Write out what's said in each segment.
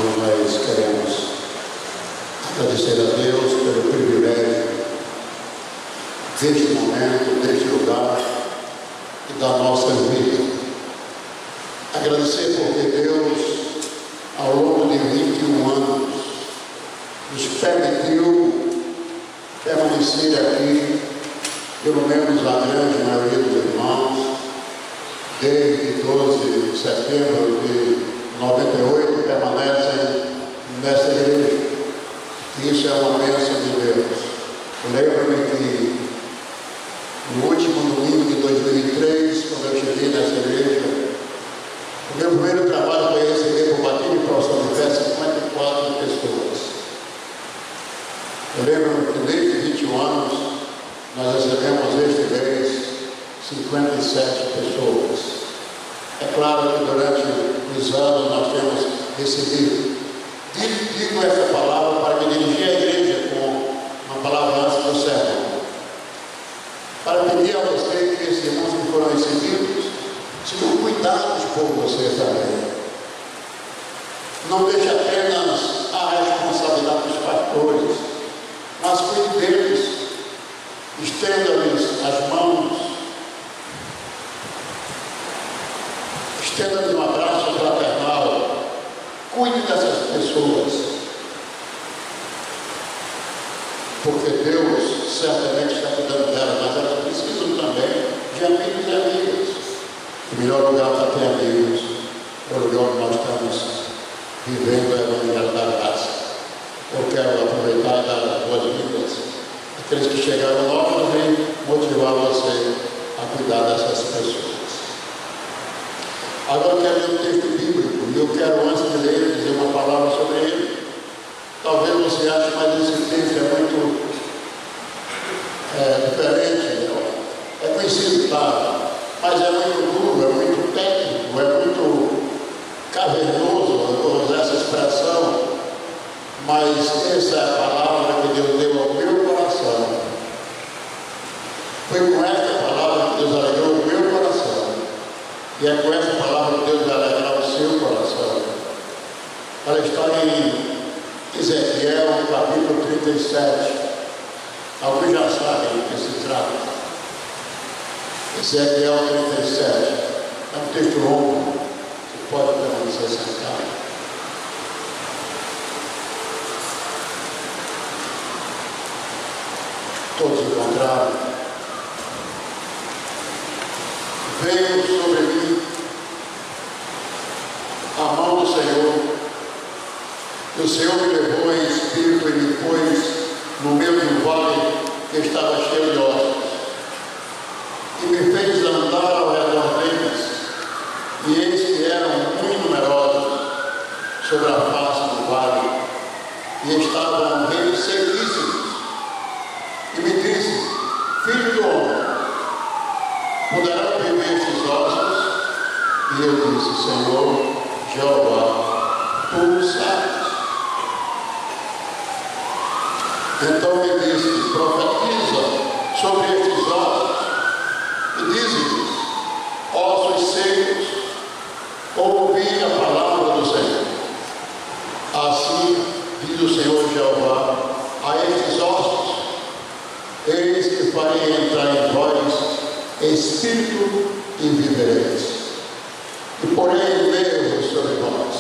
nós queremos agradecer a Deus pelo privilégio deste momento, deste lugar e da nossa vida. Agradecer porque Deus, ao longo de 21 anos, nos permitiu permanecer aqui, pelo menos a grande maioria dos irmãos, desde 12 de setembro de 98, permanecem nessa igreja. Isso é uma bênção de Deus. Lembro-me que no último domingo de 2003, quando eu cheguei nessa igreja, o meu primeiro trabalho foi receber por batismo de profissão de fé 54 pessoas. Eu lembro que desde 21 anos nós recebemos este mês 57 pessoas. É claro que durante os anos nós temos recebido. Digo essa palavra para me dirigir à igreja com uma palavra antes do sermão. Para pedir a você que esses irmãos que foram recebidos sejam cuidados por você também. Não deixe apenas a responsabilidade dos pastores, mas cuide deles. Estenda-lhes as mãos. Estenda-lhes um abraço fraternal. Cuide dessas pessoas. Porque Deus certamente está cuidando delas, mas elas precisam também de amigos e amigas. O melhor lugar para ter amigos é o lugar onde nós estamos vivendo a evangelho da graça. Eu quero aproveitar e dar as boas-vindas àqueles que chegaram novos e motivar você a cuidar dessas pessoas. Agora eu quero ler um texto bíblico e eu quero, antes de ler, dizer uma palavra sobre ele. Talvez você ache, mas esse texto é muito diferente, é conhecido, claro, mas é muito duro, é muito técnico, é muito cavernoso, eu vou usar essa expressão, mas essa é a palavra que Deus deu ao meu coração. Foi com esta palavra que Deus alegrou o meu coração. E é com essa palavra que Deus vai alegrar o seu coração. Ela está em Ezequiel, capítulo 37. Alguns já sabem do que se trata. Ezequiel 37. É um texto longo. Você pode permanecer sentado. Todos encontraram. Veio sobre mim a mão do Senhor, e o Senhor me levou em espírito e me pôs no meio de um vale que estava cheio de ossos, e me fez andar ao redor deles, e eis que eram muito numerosos sobre a face do vale, e estavam bem sequíssimos, e me disse: Filho do homem, poderão viver estes ossos? E eu disse: Senhor Jeová, tu sabes. Então me disse: profetiza sobre estes ossos e dize-lhes: ossos secos, ouvi a palavra do Senhor. Assim diz o Senhor Jeová a estes ossos: eis que farei entrar em vós espírito e vivereis, e porei nervos sobre vós,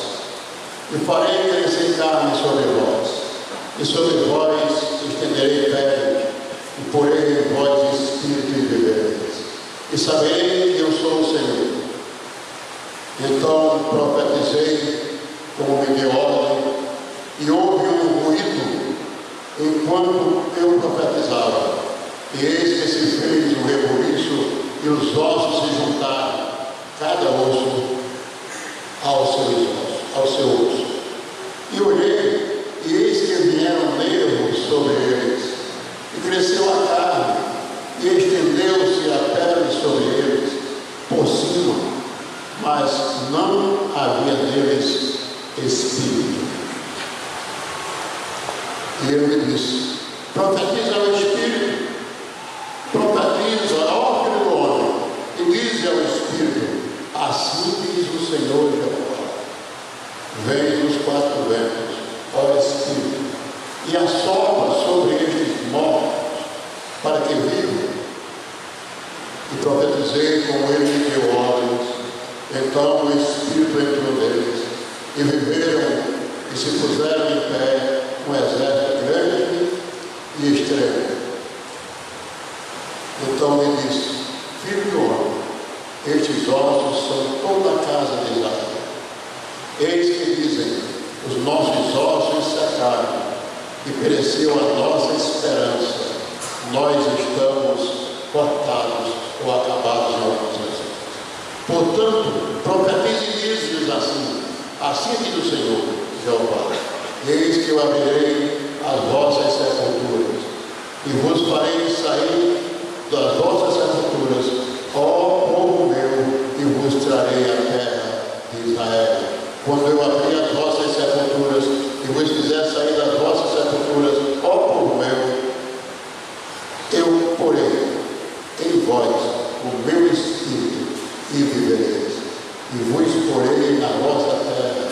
e farei crescer carne sobre vós, e sobre vós estenderei pele, e porei em vós espírito e vivereis, e saberei que eu sou o Senhor. Então profetizei como me deu ordem, e houve um ruído enquanto eu profetizava, e eis que se fez um rebuliço, e os ossos se juntaram, cada osso ao seu osso. E olhei, e eis que vieram nervos sobre eles, e cresceu a carne, e estendeu-se a pele sobre eles, por cima, mas não havia neles espírito. E ele me disse: profetiza ao espírito, profetiza ao filho do homem, e diz ao espírito: assim diz o Senhor Jeová, vem dos quatro ventos, ó Espírito, e assopra sobre estes mortos, para que vivam. E profetizei com ele me deu ordens. Então o Espírito entrou neles, e viveram, e se puseram em pé, um exército grande e extremo. Então me disse: filho do homem, estes ossos são toda a casa de Israel. Eis que dizem: os nossos ossos secaram, e pereceu a nossa esperança. Nós estamos cortados ou acabados em alguns exemplos. Portanto, profetize e diz-lhes assim diz o Senhor, Jeová: eis que eu abrirei as vossas sepulturas, e vos farei sair das vossas sepulturas, ó povo meu, e vos trarei a terra de Israel. Quando eu abrir as vossas sepulturas, e vos fizer sair das vossas sepulturas, ó povo meu, eu porei em vós o meu espírito, e vivereis, e vos porei na vossa terra,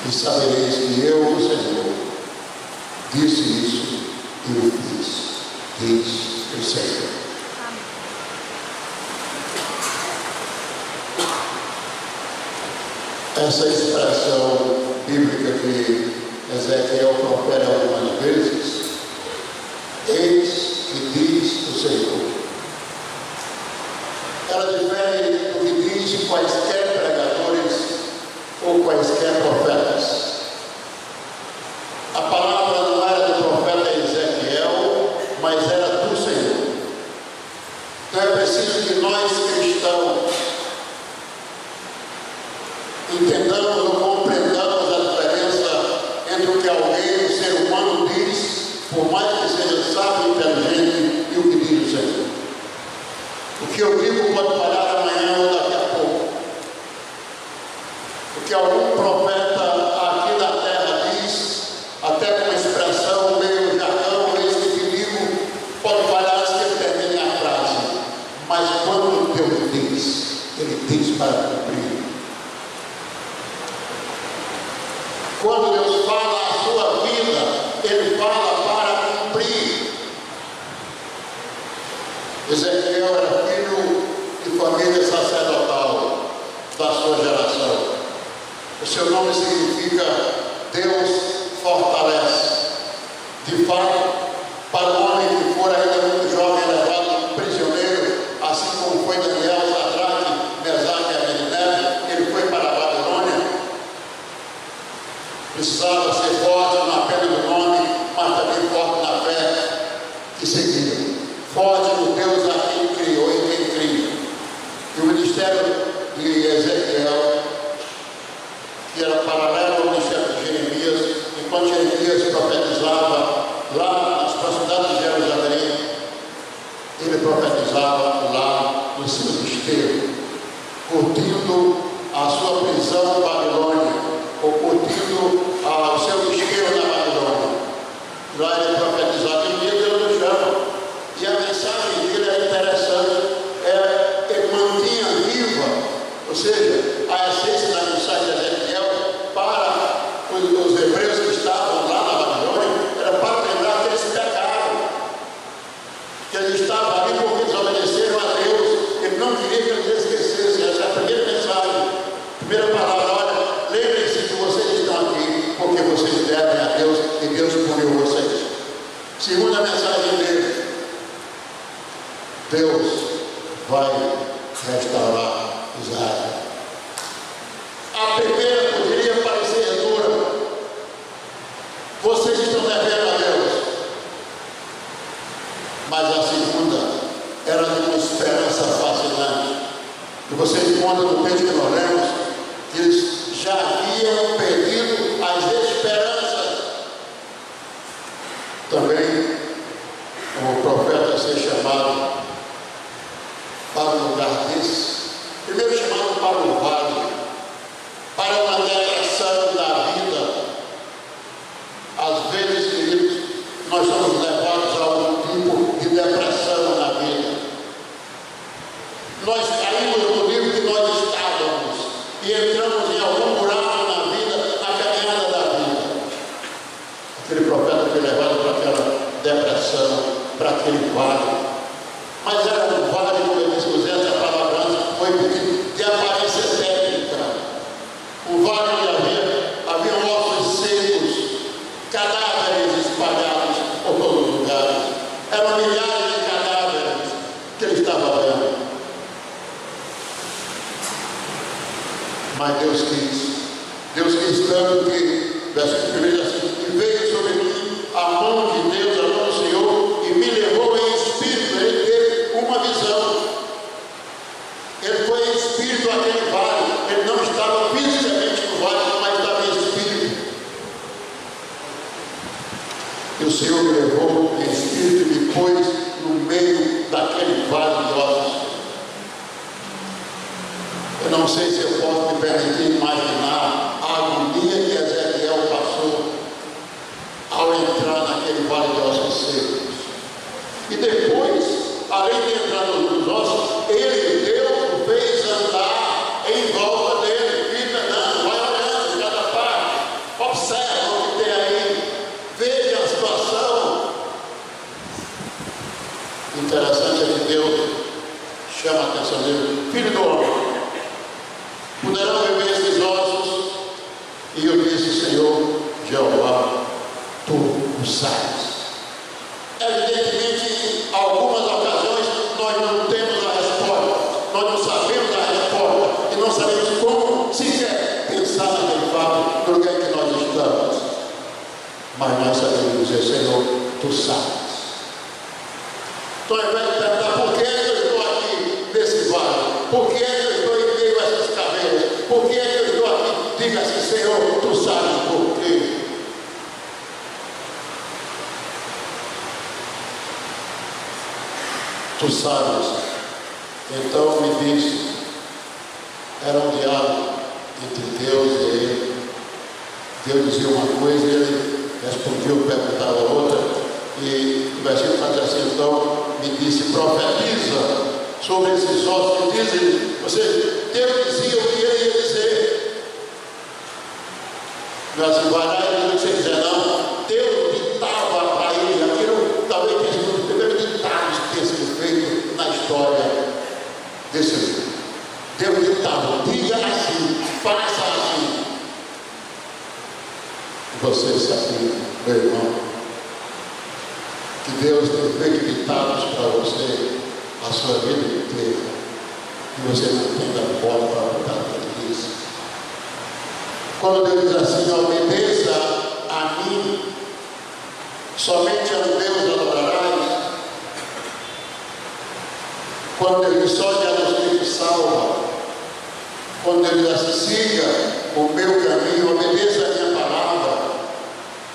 e sabereis que eu, o Senhor, disse isso e o fiz, diz o Senhor. Essa expressão bíblica que Ezequiel profere algumas vezes, eis que diz o Senhor, ela difere do que diz quaisquer pregadores ou quaisquer profetas. A palavra não era do profeta Ezequiel, mas era do Senhor. Então é preciso que nós cristãos entendamos ou compreendamos a diferença entre o que alguém, o ser humano, diz, por mais que seja sábio e inteligente, e o que diz o Senhor. O que eu digo pode parar amanhã ou daqui a pouco. O que algum profeta aqui da terra diz, até com uma expressão meio jargão, eis que digo, pode parar antes que ele termine a frase. Mas quando Deus diz, ele diz para cumprir. Quando Deus fala a sua vida, ele fala para cumprir. Ezequiel era filho de família sacerdotal da sua geração. O seu nome significa Deus fortalece. De fato, para o homem que for ainda muito jovem, levado prisioneiro, assim como foi Daniel, Sadraque, Mesaque e Abednego, ele foi para a Babilônia. Precisava ser forte não apenas no nome, mas também forte na fé que seguia. Forte no Deus a quem criou e quem cria. E o ministério de Ezequiel, que era paralelo ao ministério de Jeremias, enquanto Jeremias profetizava lá nas proximidades de Jerusalém, ele profetizava lá no seu desterro, curtindo a sua prisão na Babilônia, ou curtindo o seu desterro na Babilônia. Lá ele profetizava e um dia Deus o chama. E a mensagem dele é interessante, ele mantinha viva, ou seja, a essência da mensagem de Ezequiel para os hebreus que estavam lá na Babilônia, era para lembrar que eles pecaram, que eles estavam ali porque desobedeceram a Deus. Ele não queria que eles esquecessem. Essa é a primeira mensagem, primeira palavra. Olha, lembrem-se que vocês estão aqui porque vocês devem a Deus e Deus puniu vocês. Segunda mensagem dele: Deus vai restaurar Israel. A primeira poderia parecer dura. Vocês estão devendo a Deus. Mas a segunda era de uma esperança fascinante. E vocês encontram no texto que nós lemos que eles já haviam perdido as esperanças. Também, como o profeta ser chamado para um lugar desse, primeiro chamado para o vale, para uma depressão da vida. Às vezes, queridos, nós somos levados a um tipo de depressão na vida. Nós caímos no nível que nós estávamos e entramos em algum aquele vale. Mas era um vale, como eu disse, usei essa palavra antes, foi de aparência técnica. Um vale onde havia ossos secos, cadáveres espalhados por todos os lugares. Eram milhares de cadáveres que ele estava vendo. Mas Deus quis tanto que, versículo 1 diz assim, e veio sobre mim a mão de Deus, a mão do Senhor, e me levou em espírito. Ele teve uma visão. Ele foi em espírito àquele vale. Ele não estava fisicamente no vale, mas estava em espírito. E o Senhor me levou em espírito e me pôs no meio daquele vale de ossos. Eu não sei se eu posso me permitir imaginar a agonia que Ezequiel passou ao entrar naquele vale de ossos secos. E depois, além de entrar nos ossos, Deus, fez andar em volta dele. Fica andando, vai olhando em cada parte, observa o que tem aí, veja a situação. Interessante é que Deus chama a atenção dele: filho do homem, poderão viver esses ossos? E eu disse: Senhor Jeová, tu o sabes. Evidentemente, em algumas ocasiões nós não temos a resposta, nós não sabemos a resposta e não sabemos como sequer pensar naquele fato no lugar em que nós estamos. Mas nós sabemos dizer: Senhor, tu sabes. Então, ao invés de perguntar por que eu estou aqui nesse vale, por que eu estou em meio a essas caveiras, por que eu estou aqui, diga assim: Senhor, tu sabes por quê. Tu sabes. Então me disse, era um diálogo entre Deus e ele. Deus dizia uma coisa e ele respondia, perguntava outra. E o versículo faz assim: então me disse, profetiza sobre esses ossos, dizem, ou seja, Deus dizia o que ele ia dizer. Não assim, vai lá e diz o que você quiser, não. Deus ditava para ele aquilo, talvez deve ditar os textos feitos na história desse livro. Deus ditava: diga assim, faça assim. Você sabia, meu irmão, que Deus tem feito ditados para você a sua vida inteira e você não tem da bola para botar tudo isso. Quando Deus diz assim: obedeça a mim, somente a Deus adorarás. Quando Deus diz: só Jesus Cristo salva. Quando Deus diz assim: siga o meu caminho, obedeça a minha palavra.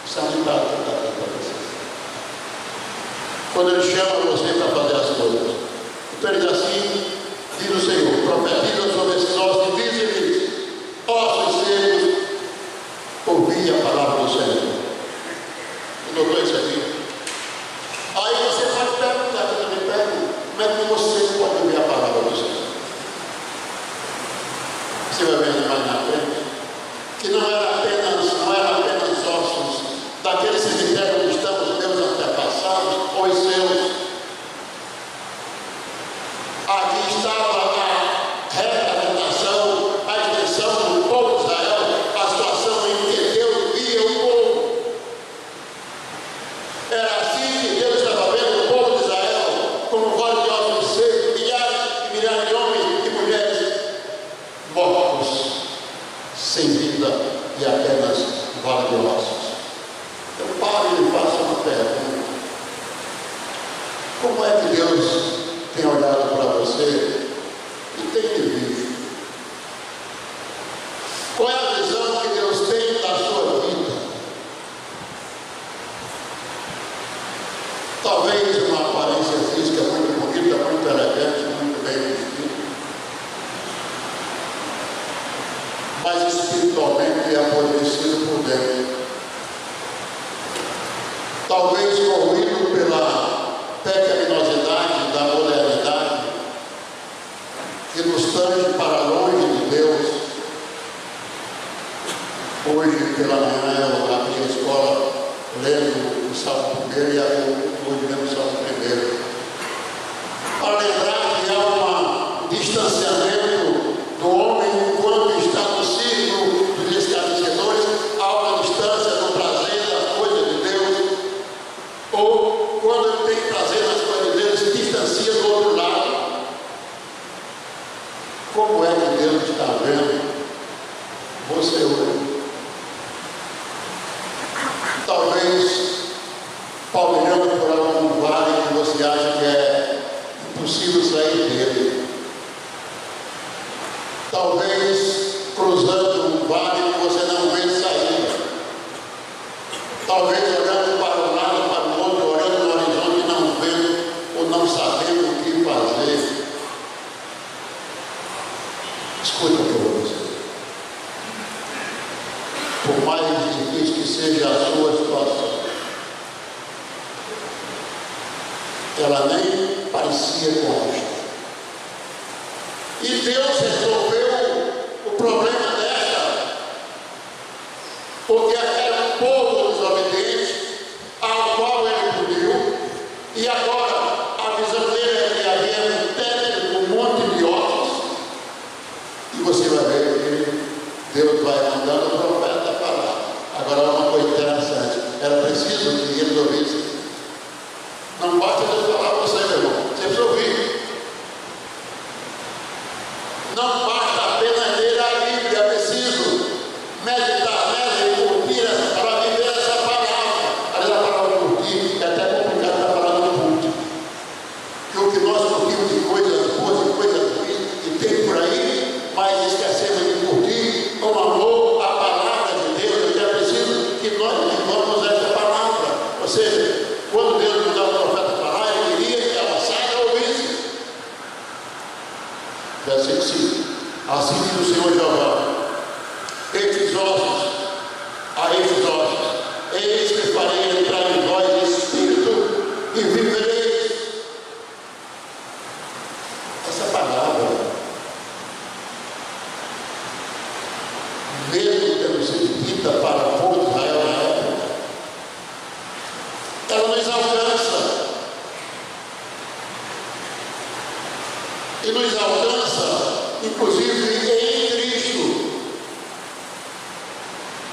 Isso é um ditado que dá para você. Quando Ele chama você para fazer as coisas, então Ele diz assim: diz o Senhor, profetiza sobre esses ossos e diz-lhes: ossos secos, ouvi a palavra do Senhor. Notou isso aqui? Aí você pode perguntar, eu também pergunto: como é que você pode ouvir a palavra do Senhor? Você vai ver mais na frente que não era apenas ossos daquele cemitério onde estão os meus antepassados ou os seus. Aqui estava a representação, a extensão do povo de Israel, a situação em que Deus via o povo. Era assim que Deus estava vendo o povo de Israel, como vale de ossos secos, milhares e milhares de homens e mulheres mortos, sem vida e apenas vale de ossos. Então pare e faça uma pergunta: como é que Deus tem olhado para você e tem te visto? Qual é a visão que Deus tem da sua vida? Talvez uma aparência física muito bonita, muito elegante, muito bem vestida, mas espiritualmente é apodrecido por dentro. Talvez corroído pela pecaminosidade da modernidade, que nos tange para longe de Deus. Hoje pela manhã eu abri a escola lendo o Salmo 1 e hoje lendo o Salmo 1. Como é que Deus está vendo você hoje? Talvez palmeirando por algum vale que você acha que é impossível sair dele. Talvez cruzando um vale que você não vê saída. Talvez olhando para um lado, para o outro, olhando no horizonte, não vendo ou não sabendo o que fazer. Escuta o que eu vou dizer. Por mais difícil que seja a sua situação, ela nem parecia com esta. E Deus resolveu o problema dela, porque era um povo desobediente, ao qual ele puniu, e agora a visão dele é que havia um teto, um monte de ossos, e você vai ver que Deus vai mandando o profeta falar. Agora uma coisa interessante, era preciso que eles ouvissem. Não basta Deus falar a você, meu irmão, você precisa ouvir. Não basta apenas ler a Bíblia, é preciso meditar nela e curtir para viver essa palavra. Aliás, a palavra curtir é até complicado estar falando no culto. Porque o que nós curtimos de coisas boas e coisas ruins, e tem por aí, mas esquecemos de curtir com amor a palavra de Deus. Então é preciso que nós vivamos essa palavra. Ou seja, quando Deus nos dá o profeta falar, ele queria que ela saia e ouvisse. Versículo 5. Assim diz o Senhor Jeová: estes ossos, a estes ossos, eis que farei entrar em vós espírito e vivereis. Essa palavra, mesmo tendo sido dita para o povo de Israel na época, ela nos alcança. E nos alcança, inclusive, em Cristo.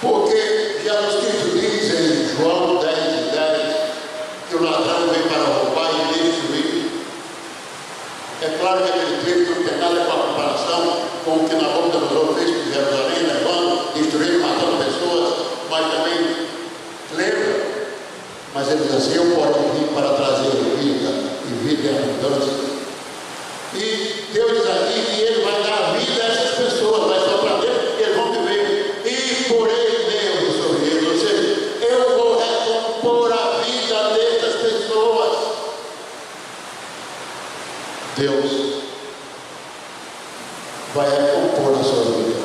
Porque Jesus Cristo diz em João 10:10 que o ladrão vem para roubar e destruir. É claro que aquele texto não tem nada com a comparação com o que Nabucodonosor fez com Jerusalém, levando, destruindo, matando pessoas, mas também lembra. Mas ele diz assim: eu posso vir para trazer vida e vida em abundância. E Deus diz aqui que ele vai dar vida a essas pessoas, vai soprar dentro, eles vão viver. E porém Deus sobre eles, ou seja, eu vou recompor a vida dessas pessoas. Deus vai recompor a sua vida.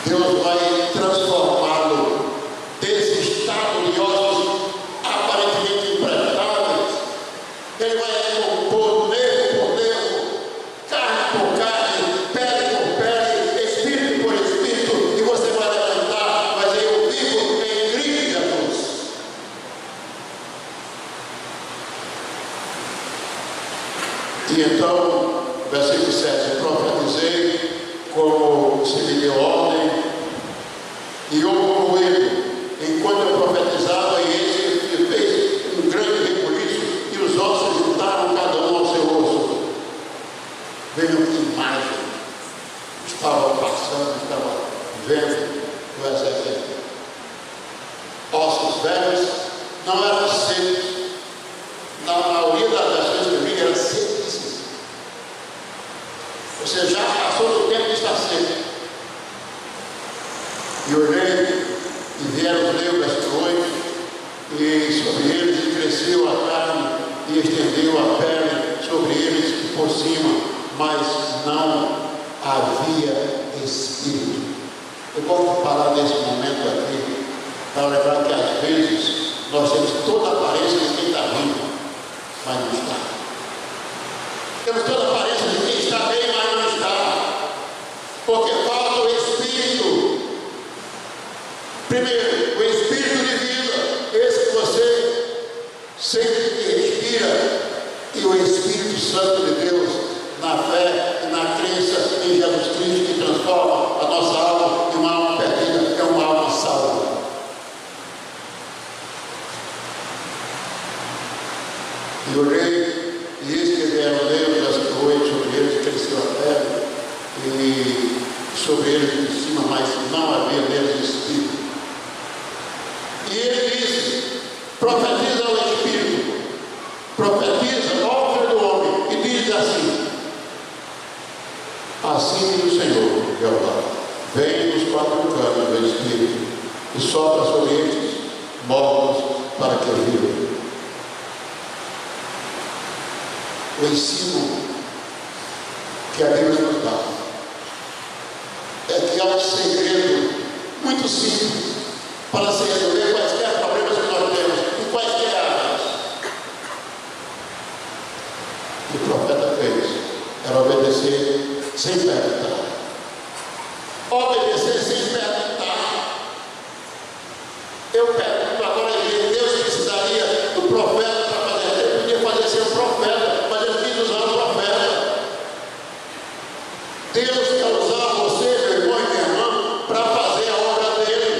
Deus vai transformá-lo desse estado de ossos aparentemente imprestáveis. Ele vai recompor nervo por nervo, carne por carne, pele por pele, espírito por espírito, e você vai levantar, vai dizer: eu vivo em Cristo Jesus. E então, versículo 7, profetizei como se me deu ordem, e houve um ruído enquanto eu profetizava, e ele fez um grande rebuliço, e os ossos juntaram cada um ao seu osso. Veja que imagem estava passando, estava vendo o exército. Ossos velhos não eram secos. Na maioria das versões que eu li, eram sequíssimos. Você já passou do tempo de estar seco. E olhei, e vieram os leões versículo 8, e sobre eles cresceu a carne, e estendeu a pele sobre eles por cima, mas não havia espírito. Eu gosto de parar nesse momento aqui, para lembrar que às vezes nós temos toda a aparência de quem está vivo, mas não está. Temos toda a aparência de quem está bem, mas não está. Porque falta o Espírito. Primeiro, o Espírito de vida, esse que você sente que respira, e o Espírito Santo de Deus, na fé e na crença em Jesus Cristo, que transforma a nossa alma de uma alma perdida em uma alma salva. E orei, e eis que vieram Deus, versículo 8, endureceu a pele e sobre eles de cima, mas não havia neles espírito. E ele disse: profetiza ao Espírito, profetiza ao Filho do Homem, e diz assim: assim diz o Senhor, Jeová, vem dos quatro cantos do Espírito e sopra sobre estes mortos para que vivam. O ensino que a Bíblia nos dá é que há um segredo muito simples para se resolver quaisquer problemas que nós temos em quaisquer áreas. O que o profeta fez era obedecer sem perguntar. Obedecer sem perguntar. Eu pergunto agora, Deus precisaria do profeta para fazer. Ele podia fazer ser um profeta, mas ele quis usar um profeta. Deus quer usar você, meu irmão e minha irmã, para fazer a obra dele.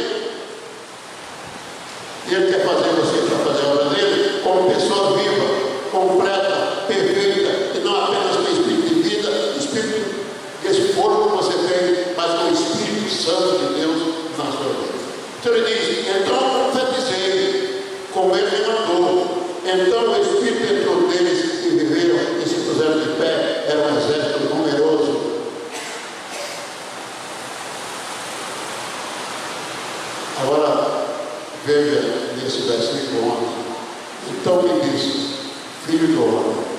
E ele quer fazer você para fazer a obra dele como pessoa viva, completa, perfeita, e não apenas com espírito de vida, espírito desse corpo que você tem, mas com o Espírito Santo de Deus na sua vida. Então ele diz: então profetizei, como ele me mandou. Então o Espírito entrou neles e viveram e se puseram de pé. Era um exército numeroso. Agora veja nesse versículo 11: então me disse, filho do homem.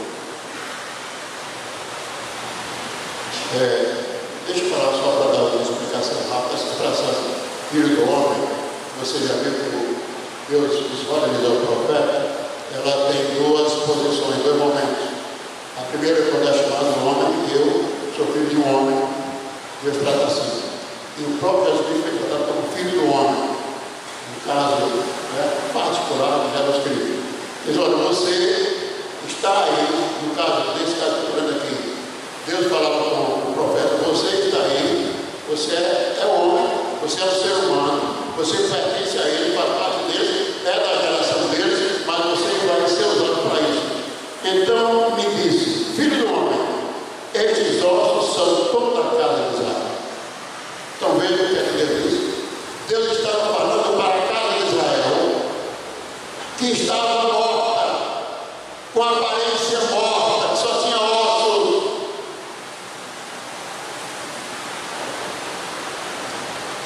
Deixa eu falar só para dar uma explicação rápida. Essa expressão filho do homem, você já viu que Deus escolhe o profeta, ela tem duas posições, dois momentos. A primeira é quando é chamado um homem, eu sou filho de um homem, Deus trata assim. E o próprio Jesus foi tratado como filho do homem, no caso particular de Jesus Cristo. Diz: olha, você está aí, no caso desse caso que eu estou vendo aqui, Deus falava com o profeta: você está aí, você é homem, você é um ser humano, você pertence a ele, faz parte dele, é da geração deles, mas você vai ser usado para isso. Então me disse: filho do homem, estes ossos são toda a casa de Israel. Então veja o que é que Deus disse. Deus estava falando para a casa de Israel, que estava morta, com aparência morta, que só tinha ossos.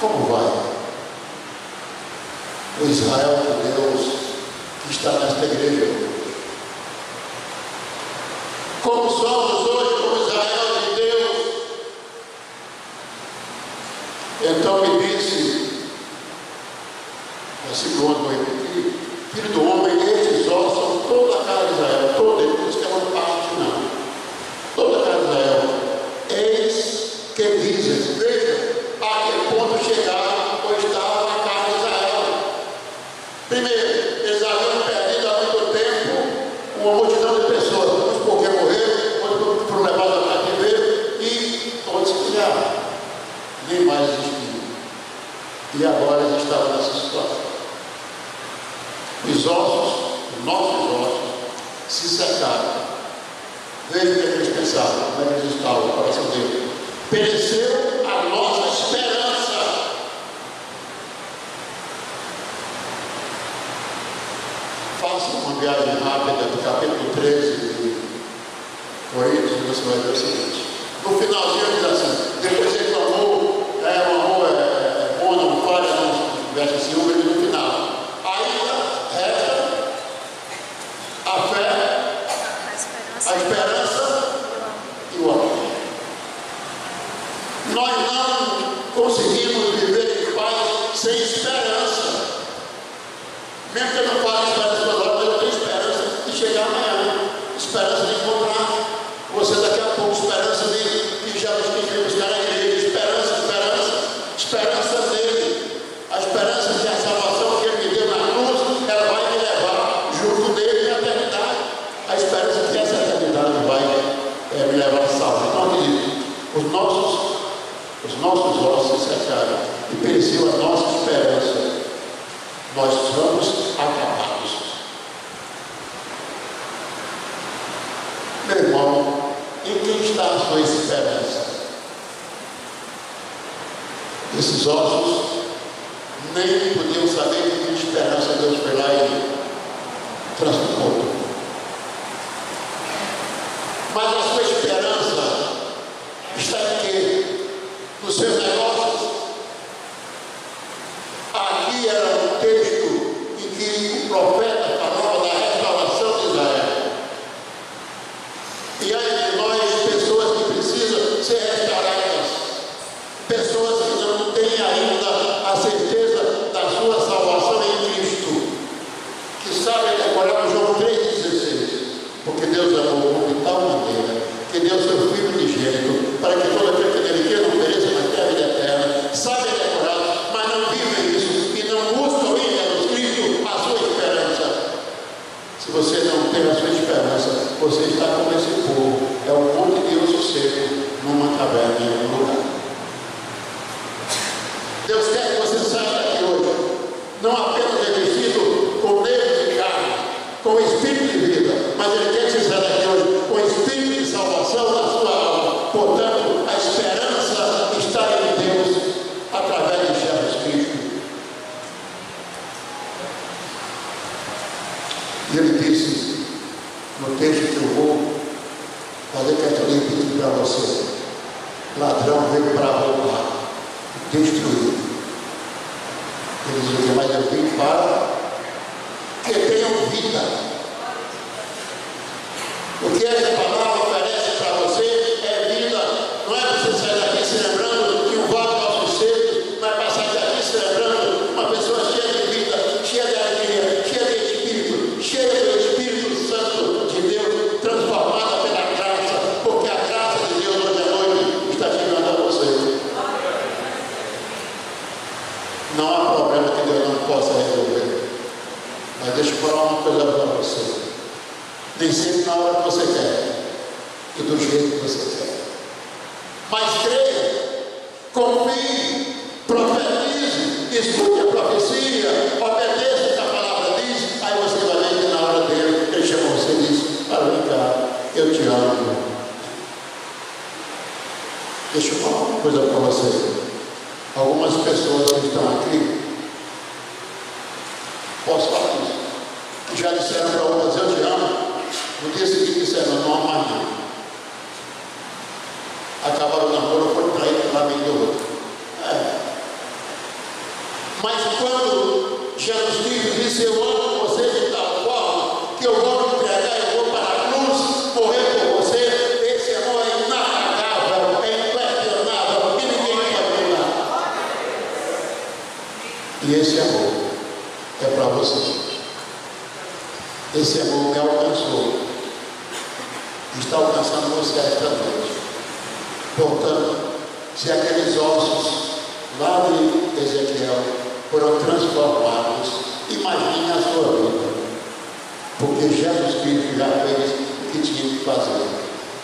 Como vai o Israel de Deus que está nesta igreja hoje? Como somos hoje como Israel de Deus? Então me disse, versículo 11, vou repetir: filho do homem, estes ossos são toda a casa de Israel, toda, ele diz que é uma parte final, toda a casa de Israel. Eis que dizem, veja a que ponto chegaram ou estava a casa de Israel. Primeiro, eles haviam perdido há muito tempo uma multidão de pessoas, uns porque morreram, outros foram levados ao cativeiro e todos se criaram, nem mais existiam. E agora eles estavam nessa situação. Os ossos, os nossos ossos, se secaram. Veja o que eles pensavam, como eles estavam, o coração deles. Pereceu a nossa esperança. Faça uma viagem rápida do capítulo 13 de Coríntios e você vai ver o seguinte: no finalzinho diz assim, depois ele clamou, o amor é bom, não falha, não veste ciúme, no final. Ainda resta a fé, a esperança e o amor. Nós não conseguimos viver em paz sem esperança. Mesmo que eu não fale esperança agora, mas eu tenho esperança de chegar amanhã, esperança de encontrar você daqui a pouco, esperança de que Jesus Cristo vai buscar a igreja, esperança dele, a esperança de a salvação que ele me deu na cruz, ela vai me levar junto dele na eternidade. A esperança que essa eternidade vai me levar a salvo. Então, querido, os nossos ossos se secaram e pereceu a nossa esperança. Nós somos acabados. Meu irmão, em quem está a sua esperança? Esses ossos nem podiam saber que tinha esperança. Deus foi lá e transformou. Mas a sua esperança está em quê? Nos seus negócios. Aqui era um texto em que o profeta falava da restauração de Israel. E aí de nós, pessoas que precisam ser restauradas, pessoas que não têm ainda a certeza da sua salvação em Cristo, que sabem decorar João 3,16, porque Deus amou o mundo de tal maneira que deu seu Filho unigênito, para que todo aquele que nele crê não pereça, mas tenha a vida eterna. Sabem decorar, mas não vivem isso e não buscam em Jesus Cristo a sua esperança. Se você não tem a sua esperança, você está como esse povo, é um monte de osso seco numa caverna em algum lugar. Deus quer que você saia daqui hoje, não apenas revestido com nervos de carne, com espírito de vida, mas Ele quer que você saia daqui hoje com espírito de salvação na sua alma. Portanto, a esperança está em Deus através de Jesus Cristo. E Ele disse no texto que eu vou fazer questão de repetir para você: ladrão veio para roubar, destruir. Ele dizia: mas eu vim para que tenham vida. O que essa palavra oferece para você é vida. Não é você sair daqui se lembrando que um vaso de ossos secos, mas passar daqui se lembrando uma pessoa cheia de vida, cheia de alegria, cheia de Espírito, cheia do Espírito Santo de Deus, transformada pela graça, porque a graça de Deus hoje à noite está chegando a você. Não há problema que Deus não possa resolver. Mas deixa eu falar uma coisa para você. Nem sempre na hora que você quer e do jeito que você quer. Mas creia, confie, profetize, escute a profecia, obedeça o que a palavra diz. Aí você vai ver que na hora dele, ele chama você e diz: para vem cá, eu te amo. Deixa eu falar uma coisa para você. Algumas pessoas que estão aqui, posso falar isso, que já disseram para outras: eu te amo. No dia seguinte disseram: não amo mais não. Acabaram o namoro, foram para ele, lá vem do outro. Mas quando Jesus Cristo disse: eu amo você de tal forma que eu vou me entregar, eu vou para a cruz, morrer por você, esse amor é inapagável, é inquestionável, e ninguém pode negar. E esse amor é para você. Esse amor me alcançou, está alcançando você esta noite. Portanto, se aqueles ossos lá de Ezequiel foram transformados, imagine a sua vida, porque Jesus Cristo já fez o que tinha que fazer.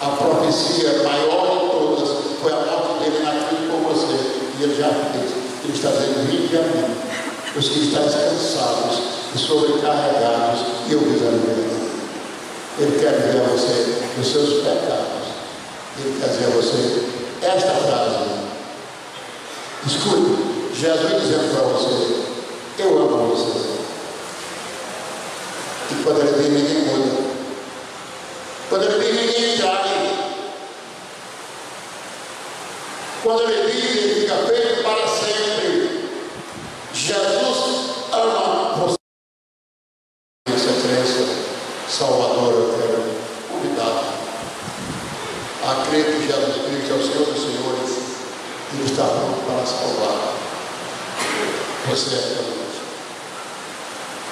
A profecia maior de todas foi a morte dele na cruz por você, e ele já fez. Ele está dizendo: vinde a mim, os que estáis cansados e sobrecarregados, e eu vos aliviarei. Ele quer dizer a você dos seus pecados. Ele quer dizer a você esta frase. Escute, Jesus dizendo para você: eu amo você. E quando ele diz, ninguém muda. Quando ele diz, ninguém trai. Quando ele diz, ele fica feito para sempre. Jesus ama você. Essa crença salvadora, eu quero convidar a crer que Jesus Cristo é o Senhor dos Senhores e Ele está pronto para salvar você esta noite.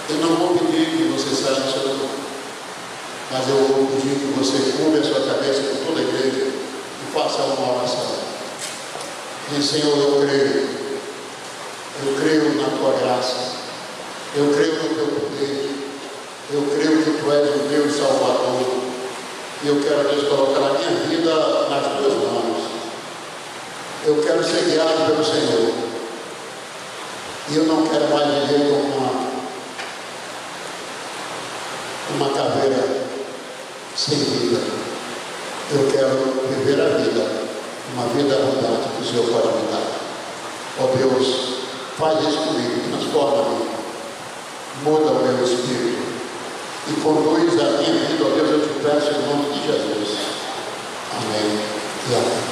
Eu não vou pedir que você saia do seu lugar, mas eu vou pedir que você curve a sua cabeça com toda a igreja e faça uma oração. Diz: Senhor, eu creio na tua graça, eu creio no teu poder, eu creio que tu és o meu Salvador, e eu quero, Deus, colocar a minha vida nas tuas mãos. Eu quero ser guiado pelo Senhor, e eu não quero mais viver como uma caveira sem vida. Eu quero viver a vida, uma vida abundante que o Senhor pode me dar. Ó Deus, faz isso comigo, transforma-me, muda o meu espírito e conduz a minha vida, ó Deus, eu te peço em nome de Jesus. Amém e amém.